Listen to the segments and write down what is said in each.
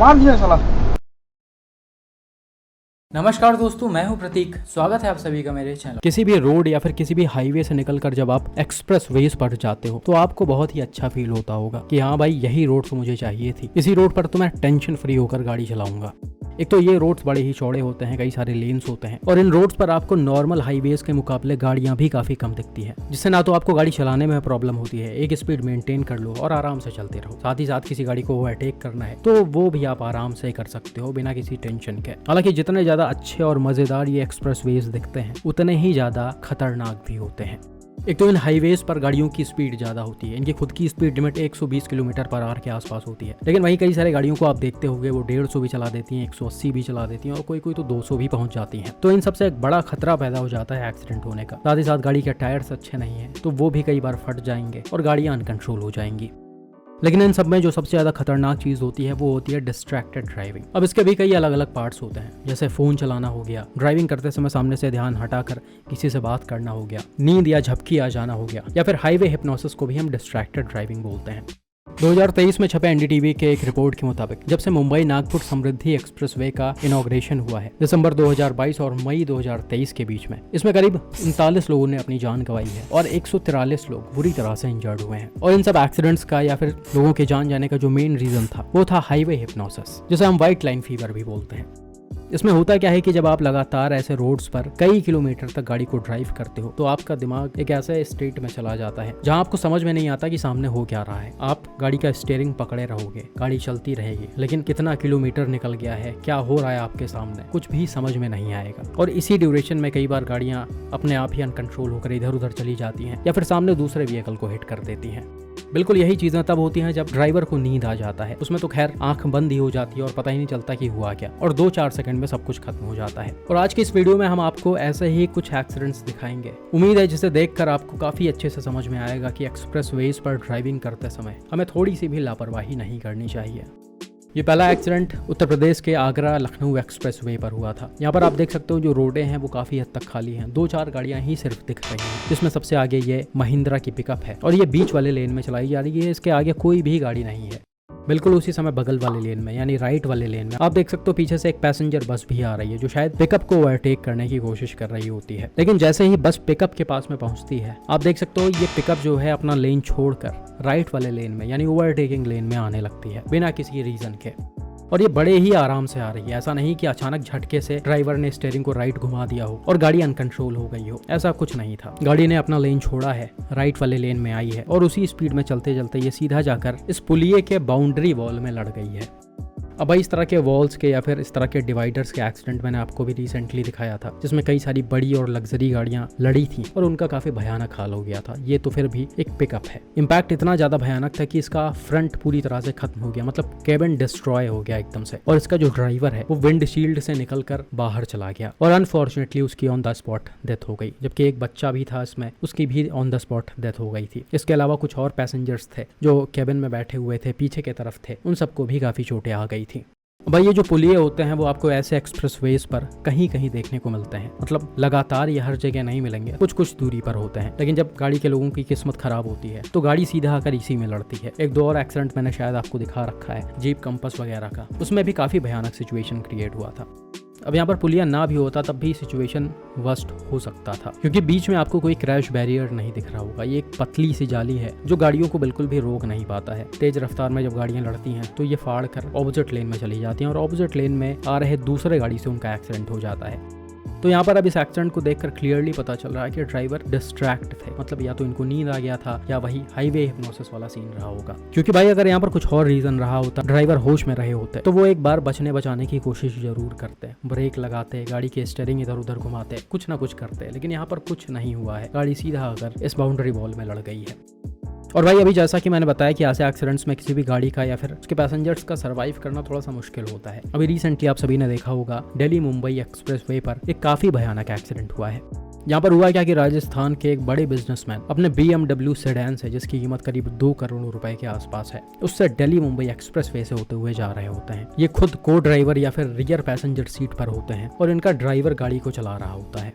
मार दिया साला। नमस्कार दोस्तों, मैं हूं प्रतीक। स्वागत है आप सभी का मेरे चैनल। किसी भी रोड या फिर किसी भी हाईवे से निकलकर जब आप एक्सप्रेस वेज पर जाते हो तो आपको बहुत ही अच्छा फील होता होगा कि हाँ भाई, यही रोड तो मुझे चाहिए थी। इसी रोड पर तो मैं टेंशन फ्री होकर गाड़ी चलाऊंगा। एक तो ये रोड्स बड़े ही चौड़े होते हैं, कई सारे लेन्स होते हैं और इन रोड्स पर आपको नॉर्मल हाईवेज के मुकाबले गाड़ियां भी काफी कम दिखती हैं, जिससे ना तो आपको गाड़ी चलाने में प्रॉब्लम होती है, एक स्पीड मेंटेन कर लो और आराम से चलते रहो। साथ ही साथ किसी गाड़ी को ओवरटेक करना है तो वो भी आप आराम से कर सकते हो बिना किसी टेंशन के। हालांकि जितने ज्यादा अच्छे और मजेदार ये एक्सप्रेस वेज दिखते हैं उतने ही ज्यादा खतरनाक भी होते हैं। एक तो इन हाईवेज पर गाड़ियों की स्पीड ज्यादा होती है, इनकी खुद की speed limit 120 kilometre per hour के आसपास होती है, लेकिन वहीं कई सारे गाड़ियों को आप देखते होंगे वो 150 भी चला देती हैं, 180 भी चला देती हैं और कोई कोई तो 200 भी पहुंच जाती हैं। तो इन सबसे एक बड़ा खतरा पैदा हो जाता है एक्सीडेंट होने का। साथ ही साथ गाड़ी के टायर्स अच्छे नहीं है तो वो भी कई बार फट जाएंगे और गाड़ियां अनकंट्रोल हो जाएंगी। लेकिन इन सब में जो सबसे ज्यादा खतरनाक चीज होती है वो होती है डिस्ट्रैक्टेड ड्राइविंग। अब इसके भी कई अलग अलग पार्ट्स होते हैं, जैसे फोन चलाना हो गया, ड्राइविंग करते समय सामने से ध्यान हटाकर किसी से बात करना हो गया, नींद या झपकी आ जाना हो गया, या फिर हाईवे हिप्नोसिस को भी हम डिस्ट्रैक्टेड ड्राइविंग बोलते हैं। 2023 में छपे एनडीटीवी के एक रिपोर्ट के मुताबिक जब से मुंबई नागपुर समृद्धि एक्सप्रेसवे का इनॉग्रेशन हुआ है दिसंबर 2022 और मई 2023 के बीच में, इसमें करीब 39 लोगों ने अपनी जान गंवाई है और 143 लोग बुरी तरह से इंजर्ड हुए हैं। और इन सब एक्सीडेंट्स का या फिर लोगों के जान जाने का जो मेन रीजन था वो था हाईवे हिप्नोसिस, जिसे हम व्हाइट लाइन फीवर भी बोलते हैं। इसमें होता क्या है कि जब आप लगातार ऐसे रोड्स पर कई किलोमीटर तक गाड़ी को ड्राइव करते हो तो आपका दिमाग एक ऐसे स्टेट में चला जाता है जहां आपको समझ में नहीं आता कि सामने हो क्या रहा है। आप गाड़ी का स्टीयरिंग पकड़े रहोगे, गाड़ी चलती रहेगी, लेकिन कितना किलोमीटर निकल गया है, क्या हो रहा है आपके सामने, कुछ भी समझ में नहीं आएगा। और इसी ड्यूरेशन में कई बार गाड़ियां अपने आप ही अनकंट्रोल होकर इधर उधर चली जाती हैं या फिर सामने दूसरे व्हीकल को हिट कर देती हैं। बिल्कुल यही चीजें तब होती हैं जब ड्राइवर को नींद आ जाता है। उसमें तो खैर आंख बंद ही हो जाती है और पता ही नहीं चलता कि हुआ क्या, और 2-4 सेकंड में सब कुछ खत्म हो जाता है। और आज की इस वीडियो में हम आपको ऐसे ही कुछ एक्सीडेंट्स दिखाएंगे। उम्मीद है जिसे देखकर आपको काफी अच्छे से समझ में आएगा कि एक्सप्रेस वेज पर ड्राइविंग करते समय हमें थोड़ी सी भी लापरवाही नहीं करनी चाहिए। ये पहला एक्सीडेंट उत्तर प्रदेश के आगरा लखनऊ एक्सप्रेस वे पर हुआ था। यहाँ पर आप देख सकते हो जो रोडें हैं वो काफी हद तक खाली हैं, 2-4 गाड़ियां ही सिर्फ दिख रही हैं, जिसमें सबसे आगे ये महिंद्रा की पिकअप है और ये बीच वाले लेन में चलाई जा रही है। इसके आगे कोई भी गाड़ी नहीं है। बिल्कुल उसी समय बगल वाले लेन में यानी राइट वाले लेन में आप देख सकते हो पीछे से एक पैसेंजर बस भी आ रही है जो शायद पिकअप को ओवरटेक करने की कोशिश कर रही होती है। लेकिन जैसे ही बस पिकअप के पास में पहुंचती है आप देख सकते हो ये पिकअप जो है अपना लेन छोड़कर राइट वाले लेन में यानी ओवरटेकिंग लेन में आने लगती है बिना किसी रीजन के। और ये बड़े ही आराम से आ रही है, ऐसा नहीं कि अचानक झटके से ड्राइवर ने स्टीयरिंग को राइट घुमा दिया हो और गाड़ी अनकंट्रोल हो गई हो, ऐसा कुछ नहीं था। गाड़ी ने अपना लेन छोड़ा है, राइट वाले लेन में आई है और उसी स्पीड में चलते चलते ये सीधा जाकर इस पुलिये के बाउंड्री वॉल में लड़ गई है। अब भाई इस तरह के वॉल्स के या फिर इस तरह के डिवाइडर्स के एक्सीडेंट मैंने आपको भी रिसेंटली दिखाया था, जिसमें कई सारी बड़ी और लग्जरी गाड़ियां लड़ी थी और उनका काफी भयानक हाल हो गया था। ये तो फिर भी एक पिकअप है। इम्पैक्ट इतना ज्यादा भयानक था कि इसका फ्रंट पूरी तरह से खत्म हो गया, मतलब केबिन डिस्ट्रॉय हो गया एकदम से, और इसका जो ड्राइवर है वो विंडशील्ड से निकलकर बाहर चला गया और अनफॉर्चुनेटली उसकी ऑन द स्पॉट डेथ हो गई। जबकि एक बच्चा भी था इसमें, उसकी भी ऑन द स्पॉट डेथ हो गई थी। इसके अलावा कुछ और पैसेंजर्स थे जो केबिन में बैठे हुए थे, पीछे की तरफ थे, उन सबको भी काफी चोटें आ गई थी। भाई ये जो पुलिये होते हैं वो आपको ऐसे एक्सप्रेस वेज पर कहीं कहीं देखने को मिलते हैं, मतलब लगातार ये हर जगह नहीं मिलेंगे, कुछ कुछ दूरी पर होते हैं। लेकिन जब गाड़ी के लोगों की किस्मत खराब होती है तो गाड़ी सीधा आकर इसी में लड़ती है। 1-2 और एक्सीडेंट मैंने शायद आपको दिखा रखा है जीप कंपस वगैरह का, उसमें भी काफी भयानक सिचुएशन क्रिएट हुआ था। अब यहाँ पर पुलिया ना भी होता तब भी सिचुएशन वर्स्ट हो सकता था, क्योंकि बीच में आपको कोई क्रैश बैरियर नहीं दिख रहा होगा। ये एक पतली सी जाली है जो गाड़ियों को बिल्कुल भी रोक नहीं पाता है। तेज रफ्तार में जब गाड़ियां लड़ती हैं तो ये फाड़ कर ऑपोजिट लेन में चली जाती हैं और ऑपोजिट लेन में आ रहे दूसरे गाड़ी से उनका एक्सीडेंट हो जाता है। तो यहाँ पर अब इस एक्सीडेंट को देखकर क्लियरली पता चल रहा है कि ड्राइवर डिस्ट्रैक्ट थे, मतलब या तो इनको नींद आ गया था या वही हाईवे हिप्नोसिस वाला सीन रहा होगा। क्योंकि भाई अगर यहाँ पर कुछ और रीजन रहा होता, ड्राइवर होश में रहे होते, तो वो एक बार बचने बचाने की कोशिश जरूर करते, ब्रेक लगाते, गाड़ी के स्टीयरिंग इधर उधर घुमाते, कुछ ना कुछ करते। लेकिन यहाँ पर कुछ नहीं हुआ है, गाड़ी सीधा आकर इस बाउंड्री वॉल में लड़ गई है। और भाई अभी जैसा कि मैंने बताया कि ऐसे एक्सीडेंट्स में किसी भी गाड़ी का या फिर उसके पैसेंजर्स का सर्वाइव करना थोड़ा सा मुश्किल होता है। अभी रिसेंटली आप सभी ने देखा होगा दिल्ली मुंबई एक्सप्रेस वे पर एक काफी भयानक एक्सीडेंट हुआ है। यहाँ पर हुआ क्या कि राजस्थान के एक बड़े बिजनेसमैन अपने BMW सेडान से, जिसकी कीमत करीब 2 करोड़ रुपए के आसपास है, उससे दिल्ली मुंबई एक्सप्रेस वे से होते हुए जा रहे होते हैं। ये खुद को ड्राइवर या फिर रियर पैसेंजर सीट पर होते हैं और इनका ड्राइवर गाड़ी को चला रहा होता है।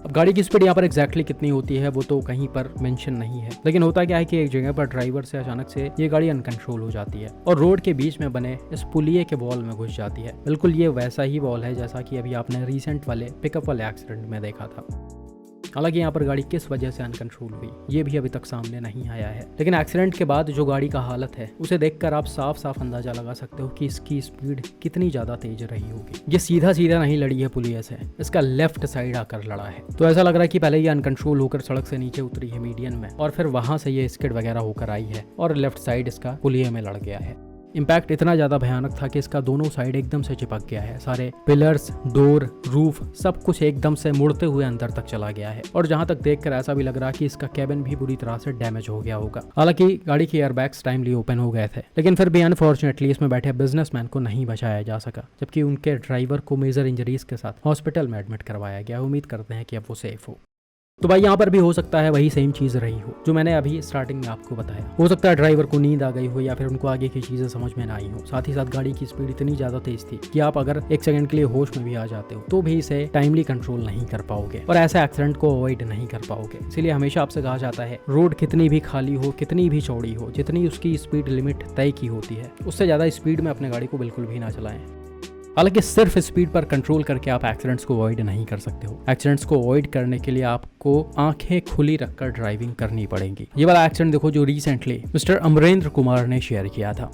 अब गाड़ी की स्पीड यहाँ पर एग्जैक्टली कितनी होती है वो तो कहीं पर मेंशन नहीं है, लेकिन होता क्या है कि एक जगह पर ड्राइवर से अचानक से ये गाड़ी अनकंट्रोल हो जाती है और रोड के बीच में बने इस पुलिये के वॉल में घुस जाती है। बिल्कुल ये वैसा ही वॉल है जैसा कि अभी आपने रिसेंट वाले पिकअप वाले एक्सीडेंट में देखा था। हालांकि यहाँ पर गाड़ी किस वजह से अनकंट्रोल हुई ये भी अभी तक सामने नहीं आया है, लेकिन एक्सीडेंट के बाद जो गाड़ी का हालत है उसे देखकर आप साफ साफ अंदाजा लगा सकते हो कि इसकी स्पीड कितनी ज्यादा तेज रही होगी। ये सीधा सीधा नहीं लड़ी है पुलिया से, इसका लेफ्ट साइड आकर लड़ा है। तो ऐसा लग रहा है कि पहले ये अनकंट्रोल होकर सड़क से नीचे उतरी है मीडियन में और फिर वहां से ये स्किड वगैरह होकर आई है और लेफ्ट साइड इसका पुलिया में लड़ गया है। इम्पैक्ट इतना ज़्यादा भयानक था कि इसका दोनों साइड एकदम से चिपक गया है। सारे पिलर्स, डोर, रूफ सब कुछ एकदम से मुड़ते हुए अंदर तक चला गया है और जहां तक देखकर ऐसा भी लग रहा है कि इसका कैबिन भी बुरी तरह से डैमेज हो गया होगा। हालांकि गाड़ी के एयरबैग्स टाइमली ओपन हो गए थे, लेकिन फिर भी अनफॉर्चुनेटली इसमें बैठे बिजनेसमैन को नहीं बचाया जा सका, जबकि उनके ड्राइवर को मेजर इंजरीज के साथ हॉस्पिटल में एडमिट करवाया गया। उम्मीद करते हैं कि अब वो सेफ हो। तो भाई यहाँ पर भी हो सकता है वही सेम चीज़ रही हो जो मैंने अभी स्टार्टिंग में आपको बताया। हो सकता है ड्राइवर को नींद आ गई हो या फिर उनको आगे की चीज़ें समझ में ना आई हो। साथ ही साथ गाड़ी की स्पीड इतनी ज़्यादा तेज थी कि आप अगर एक सेकंड के लिए होश में भी आ जाते हो तो भी इसे टाइमली कंट्रोल नहीं कर पाओगे और ऐसे एक्सीडेंट को अवॉइड नहीं कर पाओगे। इसलिए हमेशा आपसे कहा जाता है रोड कितनी भी खाली हो, कितनी भी चौड़ी हो, जितनी उसकी स्पीड लिमिट तय की होती है उससे ज़्यादा स्पीड में अपने गाड़ी को बिल्कुल भी ना चलाएं। हालांकि सिर्फ स्पीड पर कंट्रोल करके आप एक्सीडेंट्स को अवॉइड नहीं कर सकते हो। एक्सीडेंट्स को अवॉइड करने के लिए आपको आंखें खुली रखकर ड्राइविंग करनी पड़ेगी। ये वाला एक्सीडेंट देखो जो रिसेंटली मिस्टर अमरेंद्र कुमार ने शेयर किया था।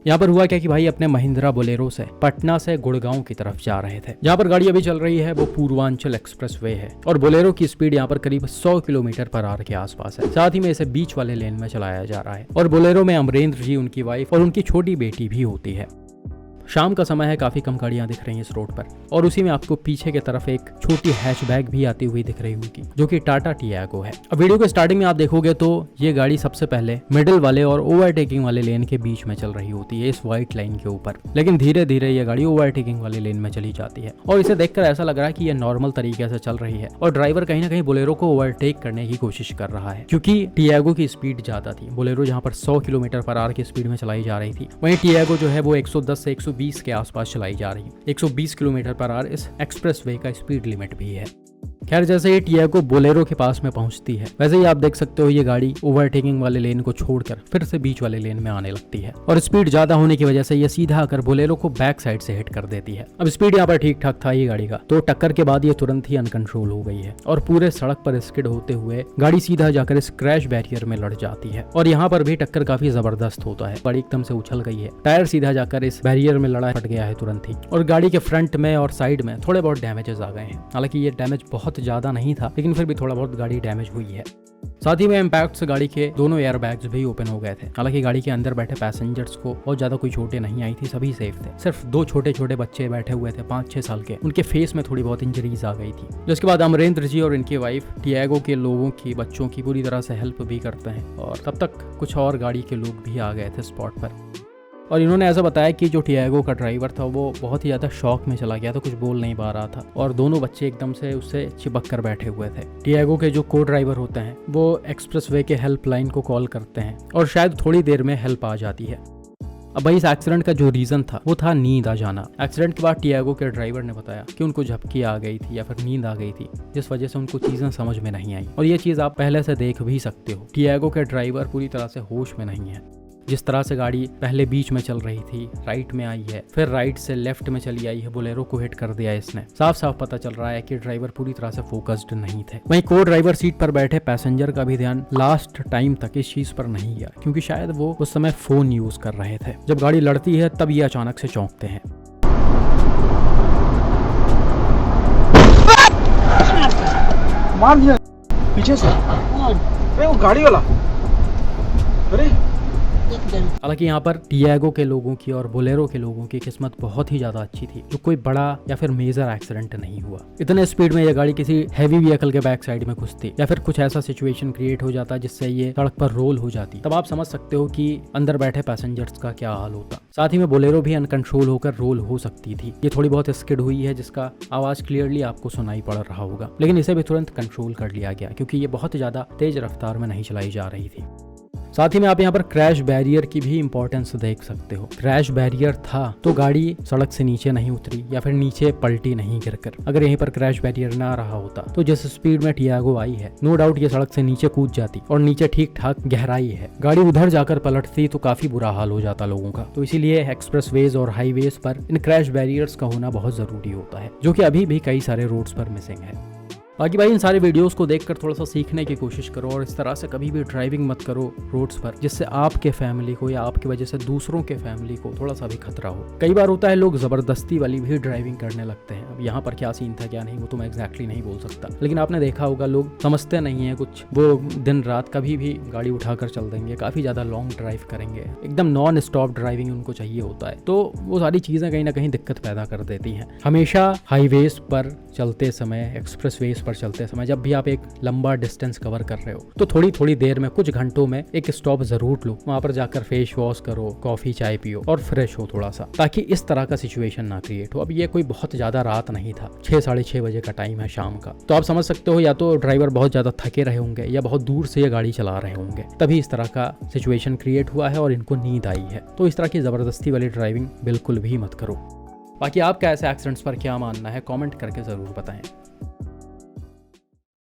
यहाँ पर हुआ क्या कि भाई अपने महिंद्रा बोलेरो से पटना से गुड़गांव की तरफ जा रहे थे। जहाँ पर गाड़ी अभी चल रही है वो पूर्वांचल एक्सप्रेसवे है और बोलेरो की स्पीड यहाँ पर करीब 100 किलोमीटर पर आवर के आसपास है। साथ ही में इसे बीच वाले लेन में चलाया जा रहा है और बोलेरो में अमरेंद्र जी, उनकी वाइफ और उनकी छोटी बेटी भी होती है। शाम का समय है, काफी कम गाड़ियां दिख रही हैं इस रोड पर और उसी में आपको पीछे की तरफ एक छोटी हैचबैक भी आती हुई दिख रही होगी जो कि टाटा टियागो है। अब वीडियो के स्टार्टिंग में आप देखोगे तो ये गाड़ी सबसे पहले मिडिल वाले और ओवरटेकिंग वाले लेन के बीच में चल रही होती है इस व्हाइट लाइन के ऊपर, लेकिन धीरे धीरे ये गाड़ी ओवरटेकिंग वाले लेन में चली जाती है और इसे देखकर ऐसा लग रहा है कि ये नॉर्मल तरीके से चल रही है और ड्राइवर कहीं ना कहीं बोलेरो को ओवरटेक करने की कोशिश कर रहा है क्योंकि टियागो की स्पीड ज्यादा थी। बोलेरो जहाँ पर 100 किलोमीटर पर आवर की स्पीड में चलाई जा रही थी, वहीं टियागो जो है वो 110 से 120 के आसपास चलाई जा रही है। 120 किलोमीटर पर आवर इस एक्सप्रेसवे का स्पीड लिमिट भी है। खैर जैसे ये टियागो बोलेरो के पास में पहुंचती है वैसे ही आप देख सकते हो ये गाड़ी ओवरटेकिंग वाले लेन को छोड़कर फिर से बीच वाले लेन में आने लगती है और स्पीड ज्यादा होने की वजह से ये सीधा आकर बोलेरो को बैक साइड से हिट कर देती है। अब स्पीड यहाँ पर ठीक ठाक था ये गाड़ी का, तो टक्कर के बाद ये तुरंत ही अनकंट्रोल हो गई है और पूरे सड़क पर स्किड होते हुए गाड़ी सीधा जाकर इस क्रैश बैरियर में लड़ जाती है और यहाँ पर भी टक्कर काफी जबरदस्त होता है। गाड़ी एकदम से उछल गई है, टायर सीधा जाकर इस बैरियर में लड़ा फट गया है तुरंत ही और गाड़ी के फ्रंट में और साइड में थोड़े बहुत डैमेजेस आ गए हैं। हालांकि ये डैमेज बहुत ज्यादा नहीं था लेकिन फिर भी थोड़ा बहुत गाड़ी डैमेज हुई है। साथ ही में इम्पैक्ट से गाड़ी के दोनों एयर बैग्स भी ओपन हो गए थे। हालांकि गाड़ी के अंदर बैठे पैसेंजर्स को बहुत ज्यादा कोई चोटें नहीं आई थी, सभी सेफ थे। सिर्फ 2 छोटे छोटे बच्चे बैठे हुए थे 5-6 साल के, उनके फेस में थोड़ी बहुत इंजरीज आ गई थी। जिसके बाद अमरेंद्र जी और इनकी वाइफ टियागो के लोगों की बच्चों की पूरी तरह से हेल्प भी करते हैं और तब तक कुछ और गाड़ी के लोग भी आ गए थे स्पॉट पर और इन्होंने ऐसा बताया कि जो टियागो का ड्राइवर था वो बहुत ही ज़्यादा शॉक में चला गया था, कुछ बोल नहीं पा रहा था और दोनों बच्चे एकदम से उससे चिपक कर बैठे हुए थे। टियागो के जो को ड्राइवर होते हैं वो एक्सप्रेसवे के हेल्पलाइन को कॉल करते हैं और शायद थोड़ी देर में हेल्प आ जाती है। अब भाई इस एक्सीडेंट का जो रीजन था वो था नींद आ जाना। एक्सीडेंट के बाद टियागो के ड्राइवर ने बताया कि उनको झपकी आ गई थी या फिर नींद आ गई थी, जिस वजह से उनको चीजें समझ में नहीं आई और ये चीज आप पहले से देख भी सकते हो। टियागो के ड्राइवर पूरी तरह से होश में नहीं है। जिस तरह से गाड़ी पहले बीच में चल रही थी, राइट में आई है, फिर राइट से लेफ्ट में चली आई है, बोलेरो को हिट कर दिया इसने। साफ साफ पता चल रहा है कि ड्राइवर पूरी तरह से फोकस्ड नहीं थे। वहीं को ड्राइवर सीट पर बैठे पैसेंजर का भी ध्यान लास्ट टाइम तक इस चीज पर नहीं गया क्योंकि शायद वो उस समय फोन यूज कर रहे थे। जब गाड़ी लड़ती है तब ये अचानक से चौंकते हैं। मार दिया पीछे से। अरे वो गाड़ी वाला, अरे हालांकि यहाँ पर टियागो के लोगों की और बोलेरो के लोगों की किस्मत बहुत ही ज्यादा अच्छी थी, जो कोई बड़ा या फिर मेजर एक्सीडेंट नहीं हुआ। इतने स्पीड में ये गाड़ी किसी हैवी व्हीकल के बैक साइड में घुसती या फिर कुछ ऐसा सिचुएशन क्रिएट हो जाता जिससे ये सड़क पर रोल हो जाती, तब आप समझ सकते हो कि अंदर बैठे पैसेंजर्स का क्या हाल होता। साथ ही में बोलेरो भी अनकंट्रोल होकर रोल हो सकती थी। ये थोड़ी बहुत स्किड हुई है जिसका आवाज क्लियरली आपको सुनाई पड़ रहा होगा, लेकिन इसे भी तुरंत कंट्रोल कर लिया गया क्योंकि ये बहुत ज्यादा तेज रफ्तार में नहीं चलाई जा रही थी। साथ ही में आप यहाँ पर क्रैश बैरियर की भी इंपॉर्टेंस देख सकते हो। क्रैश बैरियर था तो गाड़ी सड़क से नीचे नहीं उतरी या फिर नीचे पलटी नहीं गिरकर। अगर यहीं पर क्रैश बैरियर ना रहा होता तो जिस स्पीड में टियागो आई है, नो डाउट ये सड़क से नीचे कूद जाती और नीचे ठीक ठाक गहराई है, गाड़ी उधर जाकर पलटती तो काफी बुरा हाल हो जाता लोगों का। तो इसीलिए एक्सप्रेसवेज और हाईवेज पर इन क्रैश बैरियर्स का होना बहुत जरूरी होता है, जो कि अभी भी कई सारे रोड्स पर मिसिंग है। बाकी भाई इन सारे वीडियोस को देखकर थोड़ा सा सीखने की कोशिश करो और इस तरह से कभी भी ड्राइविंग मत करो रोड्स पर, जिससे आपके फैमिली को या आपकी वजह से दूसरों के फैमिली को थोड़ा सा भी खतरा हो। कई बार होता है लोग जबरदस्ती वाली भी ड्राइविंग करने लगते हैं। अब यहाँ पर क्या सीन था क्या नहीं वो तो मैं एग्जैक्टली नहीं बोल सकता, लेकिन आपने देखा होगा लोग समझते नहीं है कुछ, वो दिन रात कभी भी गाड़ी उठाकर चल देंगे, काफी ज्यादा लॉन्ग ड्राइव करेंगे, एकदम नॉन स्टॉप ड्राइविंग उनको चाहिए होता है। तो वो सारी चीजें कहीं ना कहीं दिक्कत पैदा कर देती हैं। हमेशा हाईवेज पर चलते समय, एक्सप्रेसवेज पर चलते समय, जब भी आप एक लंबा डिस्टेंस कवर कर रहे हो तो थोड़ी थोड़ी देर में, कुछ घंटों में एक स्टॉप जरूर लो। वहां पर जाकर फेस वॉश करो, कॉफी चाय पियो और फ्रेश हो थोड़ा सा, ताकि इस तरह का सिचुएशन ना क्रिएट हो। अब ये कोई बहुत ज्यादा रात नहीं था, 6 साढ़े 6 बजे का टाइम है शाम का, तो आप समझ सकते हो या तो ड्राइवर बहुत ज्यादा थके रहे होंगे या बहुत दूर से ये गाड़ी चला रहे होंगे, तभी इस तरह का सिचुएशन क्रिएट हुआ है और इनको नींद आई है। तो इस तरह की जबरदस्ती वाली ड्राइविंग बिल्कुल भी मत करो। बाकी आपका ऐसे एक्सीडेंट्स पर क्या मानना है, कमेंट करके जरूर बताएं।